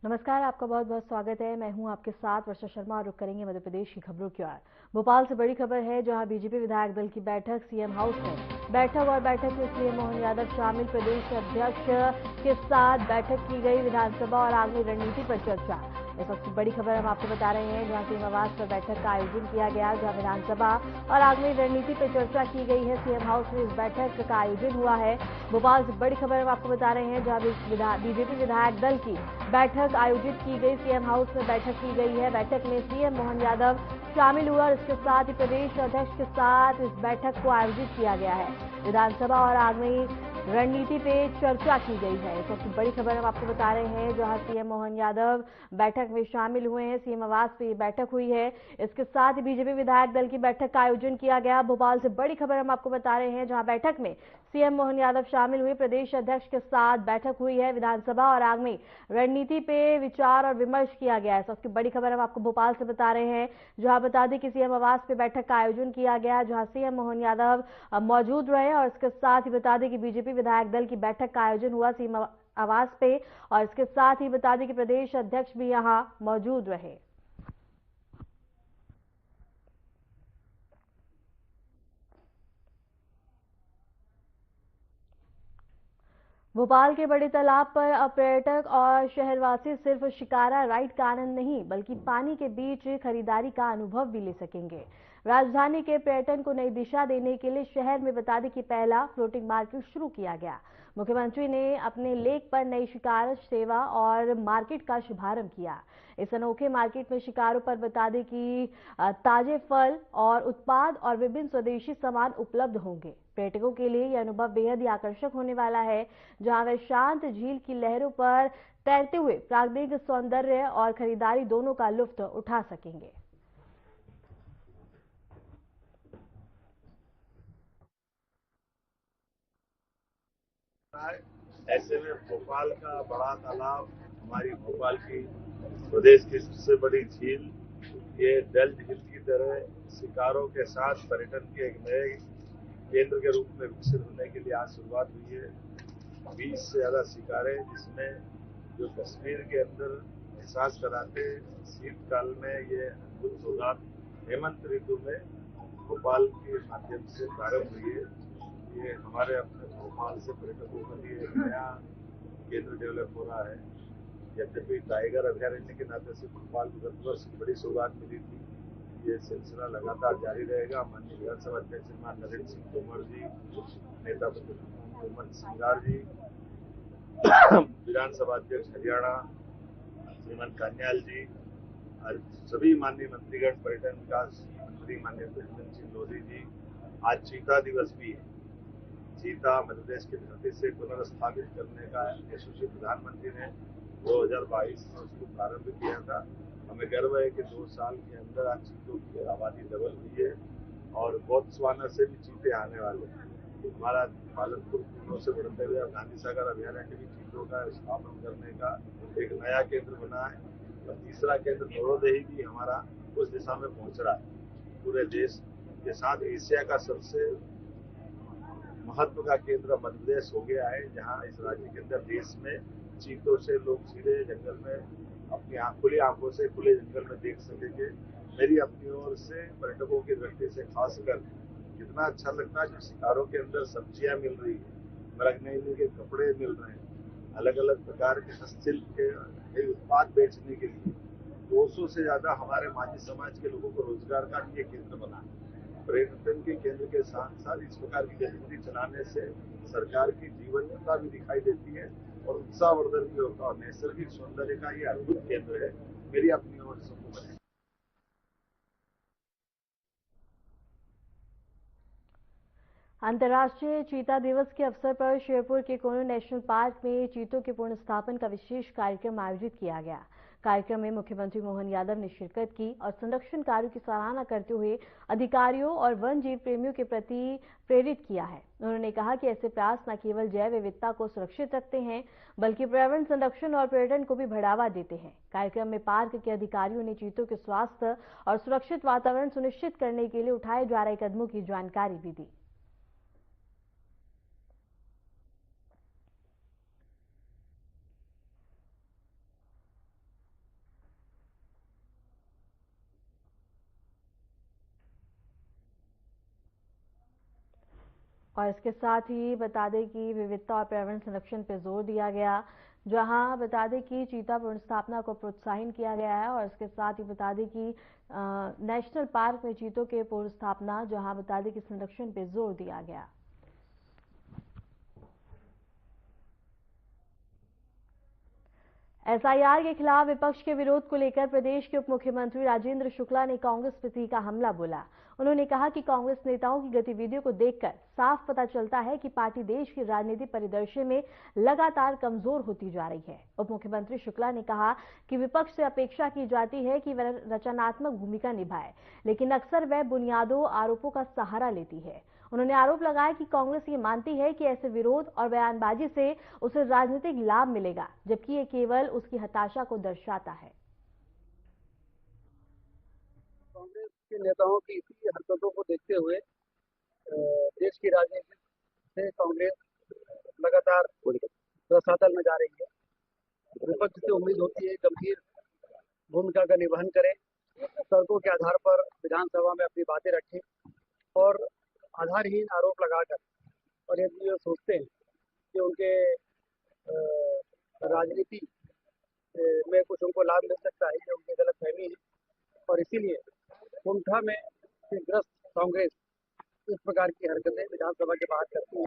नमस्कार, आपका बहुत बहुत स्वागत है। मैं हूं आपके साथ वर्षा शर्मा और रुक करेंगे मध्य प्रदेश की खबरों की ओर। भोपाल से बड़ी खबर है, जहां बीजेपी विधायक दल की बैठक सीएम हाउस में। बैठक में सीएम मोहन यादव शामिल, प्रदेश अध्यक्ष के साथ बैठक की गई। विधानसभा और आगामी रणनीति पर चर्चा। इस वक्त की बड़ी खबर हम आपको बता रहे हैं, जहां सीएम आवास पर बैठक का आयोजन किया गया, जहां विधानसभा और आगामी रणनीति पर चर्चा की गई है। सीएम हाउस में इस बैठक का आयोजन हुआ है। भोपाल से बड़ी खबर हम आपको बता रहे हैं, जहां बीजेपी विधायक दल की बैठक आयोजित की गई। सीएम हाउस में बैठक की गई है। बैठक में सीएम मोहन यादव शामिल हुआ और इसके साथ ही प्रदेश अध्यक्ष के साथ इस बैठक को आयोजित किया गया है। विधानसभा और आगामी रणनीति पे चर्चा की गई है। इस वक्त बड़ी खबर हम आपको बता रहे हैं, जहां सीएम मोहन यादव बैठक में शामिल हुए हैं। सीएम आवास पे ये बैठक हुई है। इसके साथ ही बीजेपी विधायक दल की बैठक का आयोजन किया गया। भोपाल से बड़ी खबर हम आपको बता रहे हैं, जहां बैठक में सीएम मोहन यादव शामिल हुए, प्रदेश अध्यक्ष के साथ बैठक हुई है। विधानसभा और आगामी रणनीति पे विचार और विमर्श किया गया है। इस वक्त बड़ी खबर हम आपको भोपाल से बता रहे हैं, जहां बता दें कि सीएम आवास पे बैठक का आयोजन किया गया, जहां सीएम मोहन यादव मौजूद रहे और इसके साथ ही बता दें कि बीजेपी विधायक दल की बैठक का आयोजन हुआ सीएम आवास पे, और इसके साथ ही बता दें कि प्रदेश अध्यक्ष भी यहां मौजूद रहे। भोपाल के बड़े तालाब पर अब पर्यटक और शहरवासी सिर्फ शिकारा राइड का आनंद नहीं, बल्कि पानी के बीच खरीदारी का अनुभव भी ले सकेंगे। राजधानी के पर्यटन को नई दिशा देने के लिए शहर में बता दें कि पहला फ्लोटिंग मार्केट शुरू किया गया। मुख्यमंत्री ने अपने लेक पर नई शिकार सेवा और मार्केट का शुभारंभ किया। इस अनोखे मार्केट में शिकारों पर बता दें कि ताजे फल और उत्पाद और विभिन्न स्वदेशी सामान उपलब्ध होंगे। पर्यटकों के लिए यह अनुभव बेहद ही आकर्षक होने वाला है, जहां वे शांत झील की लहरों पर तैरते हुए प्राकृतिक सौंदर्य और खरीदारी दोनों का लुत्फ उठा सकेंगे। ऐसे में भोपाल का बड़ा तालाब, हमारी भोपाल की प्रदेश की सबसे बड़ी झील, ये डल झील की तरह शिकारों के साथ पर्यटन के एक नए केंद्र के रूप में विकसित होने के लिए आज शुरुआत हुई है। 20 से ज्यादा शिकारे, जिसमें जो कश्मीर के अंदर एहसास कराते शीतकाल में ये अद्भुत सौगात हेमंत ऋतु में भोपाल के माध्यम से प्रारंभ हुई है। ये हमारे अपने भोपाल से पर्यटकों के लिए एक नया केंद्र डेवलप हो रहा है। यद्यपि टाइगर अभयारण्य के नाते से भोपाल को गत वर्ष की बड़ी सौगात मिली थी, ये सिलसिला लगातार जारी रहेगा। माननीय विधानसभा अध्यक्ष श्रीमान नरेंद्र सिंह तोमर जी, नेता मोहम्मद सिंगार जी, विधानसभा अध्यक्ष हरियाणा श्रीमान कान्याल जी, और सभी माननीय मंत्रीगण, पर्यटन विकास मंत्री माननीय धर्मेंद्र सिंह लोधी जी, आज चीता दिवस भी है। चीता मध्य प्रदेश की धरती से पुनर्स्थापित करने का यशस्वी प्रधानमंत्री ने 2022 में उसको प्रारंभ किया था। हमें गर्व है कि 2 साल के अंदर आज चीतों की आबादी डबल हुई है और बोत्सवाना से भी चीते आने वाले हैं। हमारा पालनपुर कुओं से बढ़ते हुए अब गांधी सागर अभयारण्य भी चीतों का स्थापन करने का एक नया केंद्र बना है, और तीसरा केंद्र नवोदय भी हमारा उस दिशा में पहुंच रहा है। पूरे देश के साथ एशिया का सबसे महत्व का केंद्र मध्य प्रदेश हो गया है, जहां इस राज्य के अंदर देश में चीतों से लोग सीधे जंगल में अपनी खुली आंखों से खुले जंगल में देख सकेंगे। मेरी अपनी ओर से पर्यटकों की दृष्टि से खासकर कितना अच्छा लगता है, जो शिकारों के अंदर सब्जियां मिल रही है, मरगनैनी के कपड़े मिल रहे हैं, अलग अलग प्रकार के हस्तशिल्प के उत्पाद बेचने के लिए 200 से ज्यादा हमारे माझी समाज के लोगों को रोजगार का ये केंद्र बना है। पर्यटन के केंद्र के साथ साथ इस प्रकार की गतिविधि चलाने से सरकार की जीवंतता भी दिखाई देती है और उत्साहवर्धन भी होता है, और नैसर्गिक सौंदर्य का ये अद्भुत केंद्र है। मेरी अपनी ओर से अंतर्राष्ट्रीय चीता दिवस के अवसर पर शेरपुर के कोनो नेशनल पार्क में चीतों के पुनर्स्थापन का विशेष कार्यक्रम आयोजित किया गया। कार्यक्रम में मुख्यमंत्री मोहन यादव ने शिरकत की और संरक्षण कार्यों की सराहना करते हुए अधिकारियों और वन जीव प्रेमियों के प्रति प्रेरित किया है। उन्होंने कहा कि ऐसे प्रयास न केवल जैव विविधता को सुरक्षित रखते हैं, बल्कि पर्यावरण संरक्षण और पर्यटन को भी बढ़ावा देते हैं। कार्यक्रम में पार्क के अधिकारियों ने चीतों के स्वास्थ्य और सुरक्षित वातावरण सुनिश्चित करने के लिए उठाए जा रहे कदमों की जानकारी भी दी। और इसके साथ ही बता दें कि विविधता और पर्यावरण संरक्षण पर जोर दिया गया, जहां बता दें कि चीता पुनर्स्थापना को प्रोत्साहन किया गया है। और इसके साथ ही बता दें कि नेशनल पार्क में चीतों के पुनर्स्थापना, जहां बता दें कि संरक्षण पर जोर दिया गया। एसआईआर के खिलाफ विपक्ष के विरोध को लेकर प्रदेश के उप मुख्यमंत्री राजेंद्र शुक्ला ने कांग्रेस पर तीखा हमला बोला। उन्होंने कहा कि कांग्रेस नेताओं की गतिविधियों को देखकर साफ पता चलता है कि पार्टी देश की राजनीतिक परिदृश्य में लगातार कमजोर होती जा रही है। उप मुख्यमंत्री शुक्ला ने कहा कि विपक्ष से अपेक्षा की जाती है कि वह रचनात्मक भूमिका निभाए, लेकिन अक्सर वह बुनियादों आरोपों का सहारा लेती है। उन्होंने आरोप लगाया कि कांग्रेस ये मानती है कि ऐसे विरोध और बयानबाजी से उसे राजनीतिक लाभ मिलेगा, जबकि ये केवल उसकी हताशा को दर्शाता है। कांग्रेस के नेताओं की इसी हरकतों को देखते हुए देश की राजनीति से कांग्रेस लगातार रसातल में जा रही है। विपक्ष से उम्मीद होती है गंभीर भूमिका का निर्वहन करें, तर्कों के आधार पर विधानसभा में अपनी बातें रखें और आधारहीन आरोप लगाकर, और यदि वो सोचते हैं कि उनके राजनीति में कुछ उनको लाभ मिल सकता है, ये उनकी गलतफहमी है। और इसीलिए कुंठा में ग्रस्त कांग्रेस इस प्रकार की हरकतें विधानसभा के बाहर करती है।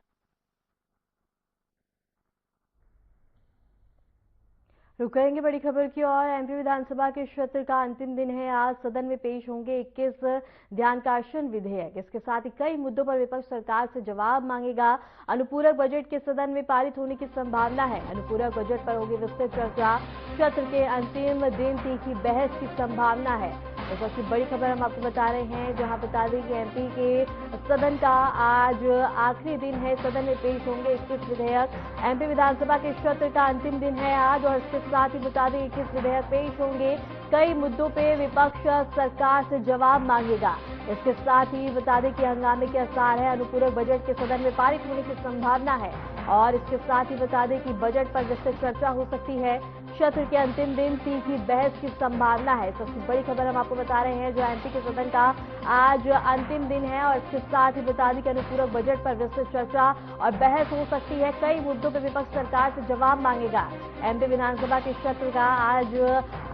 रुक करेंगे बड़ी खबर की ओर। एमपी विधानसभा के सत्र का अंतिम दिन है। आज सदन में पेश होंगे 21 ध्यानाकर्षण विधेयक। इसके साथ ही कई मुद्दों पर विपक्ष सरकार से जवाब मांगेगा। अनुपूरक बजट के सदन में पारित होने की संभावना है। अनुपूरक बजट पर होगी विस्तृत चर्चा। सत्र के अंतिम दिन तीखी बहस की संभावना है। इस वक्त की बड़ी खबर हम आपको बता रहे हैं, जहां बता दें कि एमपी के सदन का आज आखिरी दिन है। सदन में पेश होंगे 21 विधेयक। एमपी विधानसभा के सत्र का अंतिम दिन है आज, और इसके साथ ही बता दें 21 विधेयक पेश होंगे। कई मुद्दों पे विपक्ष सरकार से जवाब मांगेगा। इसके साथ ही बता दें कि हंगामे के आसार है। अनुपूरक बजट के सदन में पारित होने की संभावना है। और इसके साथ ही बता दें कि बजट पर विस्तृत चर्चा हो सकती है। सत्र के अंतिम दिन तीखी बहस की संभावना है। सबसे बड़ी खबर हम आपको बता रहे हैं, जो एमपी के सदन का आज अंतिम दिन है। और इसके साथ ही बता दें कि अनुपूरक बजट पर विस्तृत चर्चा और बहस हो सकती है। कई मुद्दों पर विपक्ष सरकार से जवाब मांगेगा। एमपी विधानसभा के सत्र का आज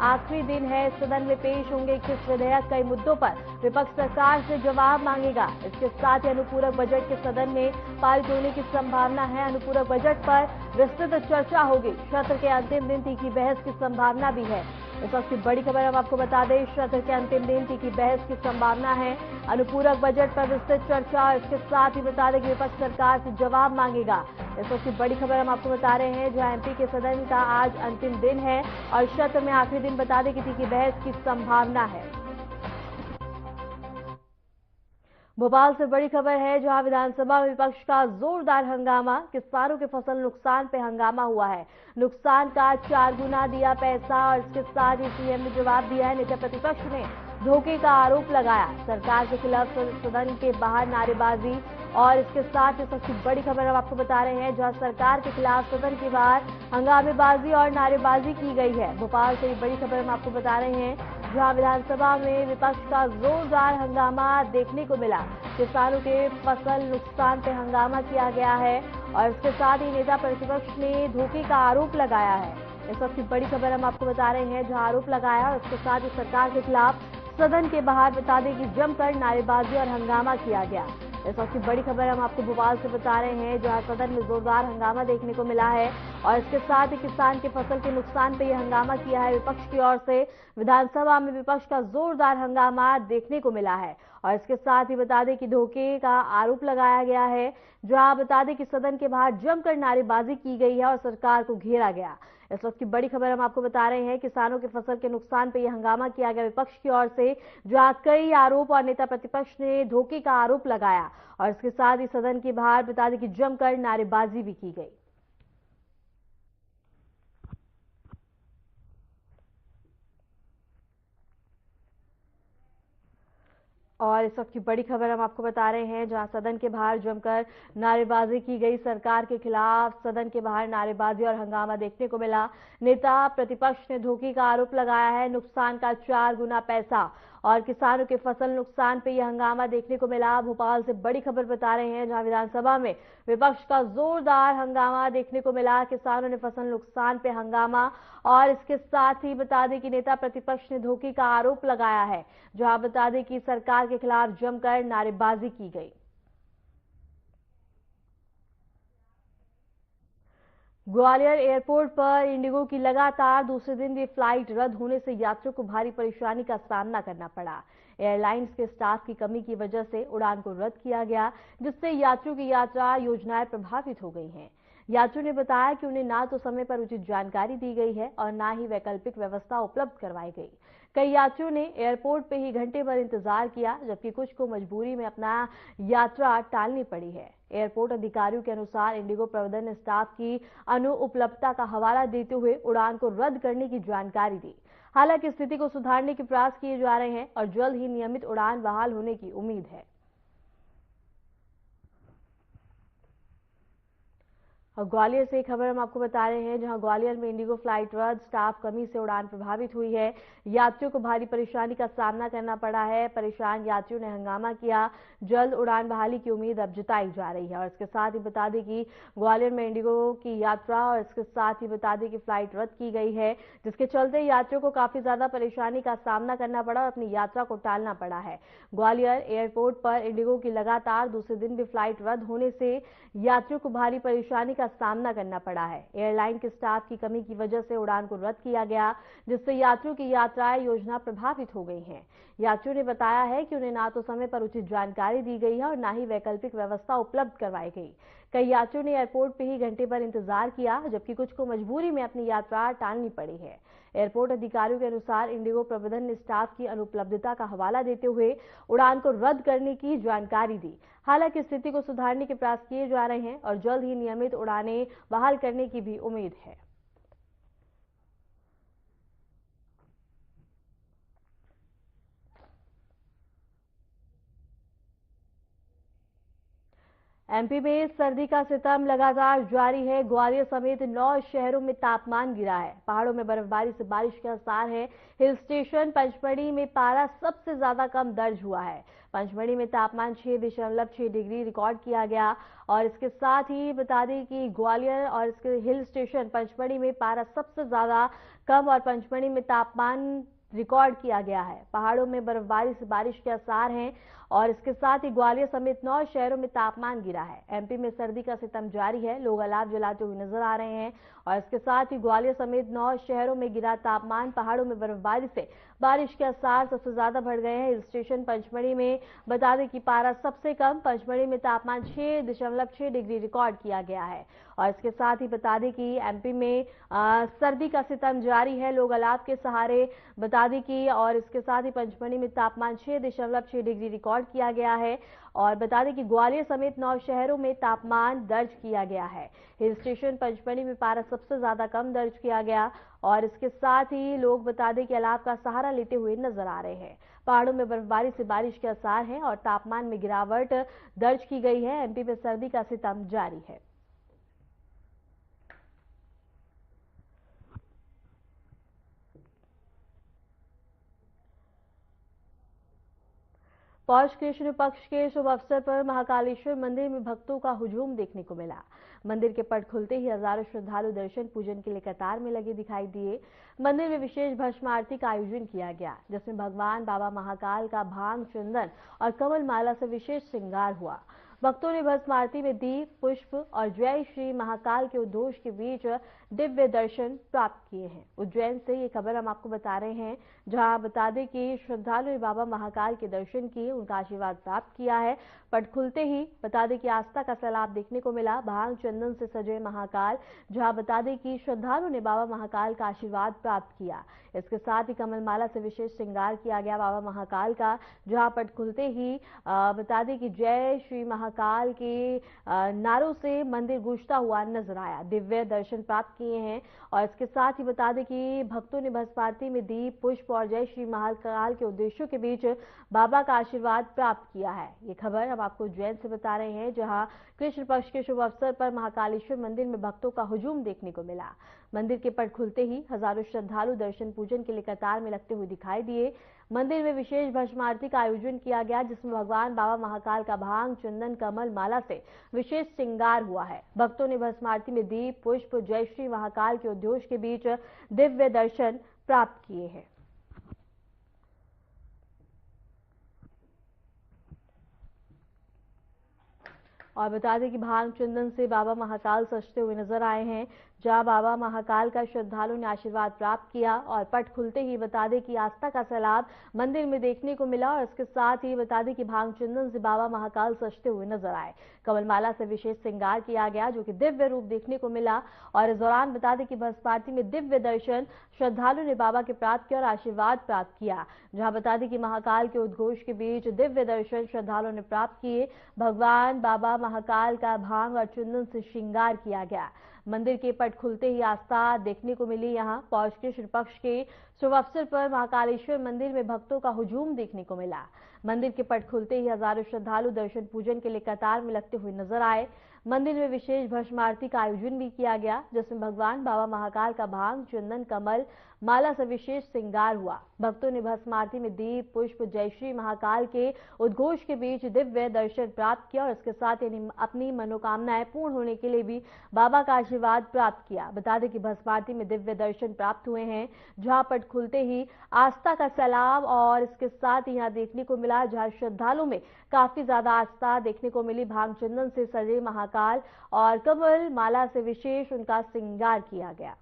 आखिरी दिन है। सदन में पेश होंगे 21 विधेयक। कई मुद्दों पर विपक्ष सरकार से जवाब मांगेगा। इसके साथ ही अनुपूरक बजट के सदन में पारित होने की संभावना है। अनुपूरक बजट पर विस्तृत चर्चा होगी। सत्र के अंतिम दिन तीखी बहस की संभावना भी है। इस वक्त की बड़ी खबर हम आपको बता दें, सत्र के अंतिम दिन तीखी बहस की संभावना है। अनुपूरक बजट पर विस्तृत चर्चा, इसके साथ ही बता दें कि विपक्ष सरकार से जवाब मांगेगा। इस वक्त की बड़ी खबर हम आपको बता रहे हैं, जहां एमपी के सदन का आज अंतिम दिन है और सत्र में आखिरी दिन बता दें कि तीखी बहस की संभावना है। भोपाल से बड़ी खबर है, जहां विधानसभा में विपक्ष का जोरदार हंगामा। किसानों के फसल नुकसान पे हंगामा हुआ है। नुकसान का 4 गुना दिया पैसा। और इसके साथ ही सीएम ने जवाब दिया है। नेता प्रतिपक्ष ने धोखे का आरोप लगाया। सरकार के खिलाफ सदन के बाहर नारेबाजी। और इसके साथ ही सबसे बड़ी खबर हम आपको बता रहे हैं, जहां सरकार के खिलाफ सदन के बाहर हंगामेबाजी और नारेबाजी की गई है। भोपाल से बड़ी खबर हम आपको बता रहे हैं, जहां विधानसभा में विपक्ष का जोरदार हंगामा देखने को मिला। किसानों के फसल नुकसान पे हंगामा किया गया है। और इसके साथ ही नेता प्रतिपक्ष ने धोखे का आरोप लगाया है। इस वक्त की बड़ी खबर हम आपको बता रहे हैं, जहां आरोप लगाया और उसके साथ ही सरकार के खिलाफ सदन के बाहर बता दें कि जमकर नारेबाजी और हंगामा किया गया। इस वक्त की बड़ी खबर हम आपको भोपाल से बता रहे हैं, जहां सदन में जोरदार हंगामा देखने को मिला है। और इसके साथ ही किसान के फसल के नुकसान पे यह हंगामा किया है विपक्ष की ओर से। विधानसभा में विपक्ष का जोरदार हंगामा देखने को मिला है। और इसके साथ ही बता दें कि धोखे का आरोप लगाया गया है, जहां बता दें कि सदन के बाहर जमकर नारेबाजी की गई है और सरकार को घेरा गया। इस वक्त की बड़ी खबर हम आपको बता रहे हैं, किसानों के फसल के नुकसान पे यह हंगामा किया गया विपक्ष की ओर से, जहां कई आरोप और नेता प्रतिपक्ष ने धोखे का आरोप लगाया। और इसके साथ ही सदन के बाहर बता दें कि जमकर नारेबाजी भी की गई। और इस वक्त की बड़ी खबर हम आपको बता रहे हैं, जहां सदन के बाहर जमकर नारेबाजी की गई। सरकार के खिलाफ सदन के बाहर नारेबाजी और हंगामा देखने को मिला। नेता प्रतिपक्ष ने धोखे का आरोप लगाया है। नुकसान का 4 गुना पैसा। और किसानों के फसल नुकसान पे यह हंगामा देखने को मिला। भोपाल से बड़ी खबर बता रहे हैं, जहां विधानसभा में विपक्ष का जोरदार हंगामा देखने को मिला। किसानों ने फसल नुकसान पे हंगामा और इसके साथ ही बता दें कि नेता प्रतिपक्ष ने धोखे का आरोप लगाया है, जहां बता दें कि सरकार के खिलाफ जमकर नारेबाजी की गई। ग्वालियर एयरपोर्ट पर इंडिगो की लगातार दूसरे दिन भी फ्लाइट रद्द होने से यात्रियों को भारी परेशानी का सामना करना पड़ा। एयरलाइंस के स्टाफ की कमी की वजह से उड़ान को रद्द किया गया, जिससे यात्रियों की यात्रा योजनाएं प्रभावित हो गई हैं। यात्रियों ने बताया कि उन्हें ना तो समय पर उचित जानकारी दी गई है और ना ही वैकल्पिक व्यवस्था उपलब्ध करवाई गई। कई यात्रियों ने एयरपोर्ट पे ही घंटे भर इंतजार किया, जबकि कुछ को मजबूरी में अपना यात्रा टालनी पड़ी है। एयरपोर्ट अधिकारियों के अनुसार इंडिगो प्रबंधन ने स्टाफ की अनुपलब्धता का हवाला देते हुए उड़ान को रद्द करने की जानकारी दी। हालांकि स्थिति को सुधारने के प्रयास किए जा रहे हैं और जल्द ही नियमित उड़ान बहाल होने की उम्मीद है। और ग्वालियर से एक खबर हम आपको बता रहे हैं, जहां ग्वालियर में इंडिगो फ्लाइट रद्द, स्टाफ कमी से उड़ान प्रभावित हुई है। यात्रियों को भारी परेशानी का सामना करना पड़ा है। परेशान यात्रियों ने हंगामा किया। जल्द उड़ान बहाली की उम्मीद अब जताई जा रही है। और इसके साथ ही बता दें कि ग्वालियर में इंडिगो की यात्रा और इसके साथ ही बता दें कि फ्लाइट रद्द की गई है, जिसके चलते यात्रियों को काफी ज्यादा परेशानी का सामना करना पड़ा और अपनी यात्रा को टालना पड़ा है। ग्वालियर एयरपोर्ट पर इंडिगो की लगातार दूसरे दिन भी फ्लाइट रद्द होने से यात्रियों को भारी परेशानी का सामना करना पड़ा है। एयरलाइन के स्टाफ की कमी की वजह से उड़ान को रद्द किया गया, जिससे यात्रियों की यात्राएं योजना प्रभावित हो गई हैं। यात्रियों ने बताया है कि उन्हें ना तो समय पर उचित जानकारी दी गई है और ना ही वैकल्पिक व्यवस्था उपलब्ध करवाई गई। कई यात्रियों ने एयरपोर्ट पे ही घंटे भर इंतजार किया, जबकि कुछ को मजबूरी में अपनी यात्रा टालनी पड़ी है। एयरपोर्ट अधिकारियों के अनुसार इंडिगो प्रबंधन ने स्टाफ की अनुपलब्धता का हवाला देते हुए उड़ान को रद्द करने की जानकारी दी। हालांकि स्थिति को सुधारने के प्रयास किए जा रहे हैं और जल्द ही नियमित उड़ानें बहाल करने की भी उम्मीद है। एमपी में सर्दी का सितम लगातार जारी है। ग्वालियर समेत 9 शहरों में तापमान गिरा है। पहाड़ों में बर्फबारी से बारिश के आसार है। हिल स्टेशन पंचमढ़ी में पारा सबसे ज्यादा कम दर्ज हुआ है। पंचमढ़ी में तापमान 6.6 डिग्री रिकॉर्ड किया गया। और इसके साथ ही बता दें कि ग्वालियर और इसके हिल स्टेशन पंचमढ़ी में पारा सबसे ज्यादा कम और पंचमढ़ी में तापमान रिकॉर्ड किया गया है। पहाड़ों में बर्फबारी से बारिश के आसार हैं और इसके साथ ही ग्वालियर समेत 9 शहरों में तापमान गिरा है। एमपी में सर्दी का सितम जारी है। लोग अलाव जलाते हुए नजर आ रहे हैं और इसके साथ ही ग्वालियर समेत 9 शहरों में गिरा तापमान। पहाड़ों में बर्फबारी से बारिश के आसार सबसे ज्यादा बढ़ गए हैं। हिल स्टेशन पंचमढ़ी में बता दें कि पारा सबसे कम, पंचमढ़ी में तापमान 6.6 डिग्री रिकॉर्ड किया गया है। और इसके साथ ही बता दें कि एमपी में सर्दी का सितम जारी है। लोग अलाव के सहारे बता दें कि और इसके साथ ही पंचमढ़ी में तापमान 6.6 डिग्री रिकॉर्ड किया गया है। और बता दें कि ग्वालियर समेत 9 शहरों में तापमान दर्ज किया गया है। हिल स्टेशन पंचमढ़ी में पारा सबसे ज्यादा कम दर्ज किया गया और इसके साथ ही लोग बता दें कि अलाव का सहारा लेते हुए नजर आ रहे हैं। पहाड़ों में बर्फबारी से बारिश के आसार हैं और तापमान में गिरावट दर्ज की गई है। एमपी में सर्दी का सितम जारी है। पौष कृष्ण पक्ष के शुभ अवसर पर महाकालेश्वर मंदिर में भक्तों का हुजूम देखने को मिला। मंदिर के पट खुलते ही हजारों श्रद्धालु दर्शन पूजन के लिए कतार में लगे दिखाई दिए। मंदिर में विशेष भस्म आरती का आयोजन किया गया, जिसमें भगवान बाबा महाकाल का भांग, चंदन और कमल माला से विशेष श्रृंगार हुआ। भक्तों ने भस्म आरती में दीप, पुष्प और जय श्री महाकाल के उद्घोष के बीच दिव्य दर्शन प्राप्त किए हैं। उज्जैन से ये खबर हम आपको बता रहे हैं, जहां बता दें कि श्रद्धालु ने बाबा महाकाल के दर्शन किए, उनका आशीर्वाद प्राप्त किया है। पट खुलते ही बता दें कि आस्था का सैलाब देखने को मिला। भांग चंदन से सजे महाकाल, जहां बता दें कि श्रद्धालु ने बाबा महाकाल का आशीर्वाद प्राप्त किया। इसके साथ ही कमल माला से विशेष श्रृंगार किया गया बाबा महाकाल का, जहां पट खुलते ही बता दें कि जय श्री महाकाल के नारों से मंदिर गूंजता हुआ नजर आया। दिव्य दर्शन प्राप्त किए हैं और इसके साथ ही बता दें कि भक्तों ने भस्म आरती में दीप, पुष्प और जय श्री महाकाल के उद्देश्यों के बीच बाबा का आशीर्वाद प्राप्त किया है। ये खबर हम आपको उज्जैन से बता रहे हैं, जहां कृष्ण पक्ष के शुभ अवसर पर महाकालेश्वर मंदिर में भक्तों का हुजूम देखने को मिला। मंदिर के पट खुलते ही हजारों श्रद्धालु दर्शन पूजन के लिए कतार में लगते हुए दिखाई दिए। मंदिर में विशेष भस्म आरती का आयोजन किया गया, जिसमें भगवान बाबा महाकाल का भांग, चंदन, कमल, माला से विशेष श्रृंगार हुआ है। भक्तों ने भस्म आरती में दीप, पुष्प, जय श्री महाकाल के उद्घोष के बीच दिव्य दर्शन प्राप्त किए हैं। और बता दें कि भांग चंदन से बाबा महाकाल सजते हुए नजर आए हैं, जहां बाबा महाकाल का श्रद्धालुओं ने आशीर्वाद प्राप्त किया। और पट खुलते ही बता दें कि आस्था का सैलाब मंदिर में देखने को मिला। और इसके साथ ही बता दें कि भांग चंदन से बाबा महाकाल सजते हुए नजर आए। कमल माला से विशेष श्रृंगार किया गया, जो कि दिव्य रूप देखने को मिला। और इस दौरान बता दें कि भस्म आरती में दिव्य दर्शन श्रद्धालुओं ने बाबा के प्राप्त किया और आशीर्वाद प्राप्त किया। जहां बता दें कि महाकाल के उद्घोष के बीच दिव्य दर्शन श्रद्धालुओं ने प्राप्त किए। भगवान बाबा महाकाल का भांग और चंदन से श्रृंगार किया गया। मंदिर के पट खुलते ही आस्था देखने को मिली। यहां पौष के शुभ पक्ष के शुभ अवसर पर महाकालेश्वर मंदिर में भक्तों का हुजूम देखने को मिला। मंदिर के पट खुलते ही हजारों श्रद्धालु दर्शन पूजन के लिए कतार में लगते हुए नजर आए। मंदिर में विशेष भस्म आरती का आयोजन भी किया गया, जिसमें भगवान बाबा महाकाल का भांग, चंदन, कमल, माला से विशेष श्रृंगार हुआ। भक्तों ने भस्म आरती में दीप, पुष्प, जय श्री महाकाल के उद्घोष के बीच दिव्य दर्शन प्राप्त किया और इसके साथ ही अपनी मनोकामनाएं पूर्ण होने के लिए भी बाबा का आशीर्वाद प्राप्त किया। बता दें कि भस्म आरती में दिव्य दर्शन प्राप्त हुए हैं, जहां पट खुलते ही आस्था का सैलाब और इसके साथ ही यहां देखने को मिला, जहां श्रद्धालुओं में काफी ज्यादा आस्था देखने को मिली। भांग चंदन से सजे महाकाल और कमल माला से विशेष उनका श्रृंगार किया गया।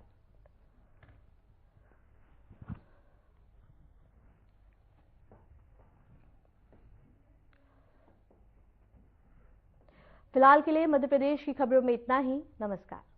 फिलहाल के लिए मध्य प्रदेश की खबरों में इतना ही। नमस्कार।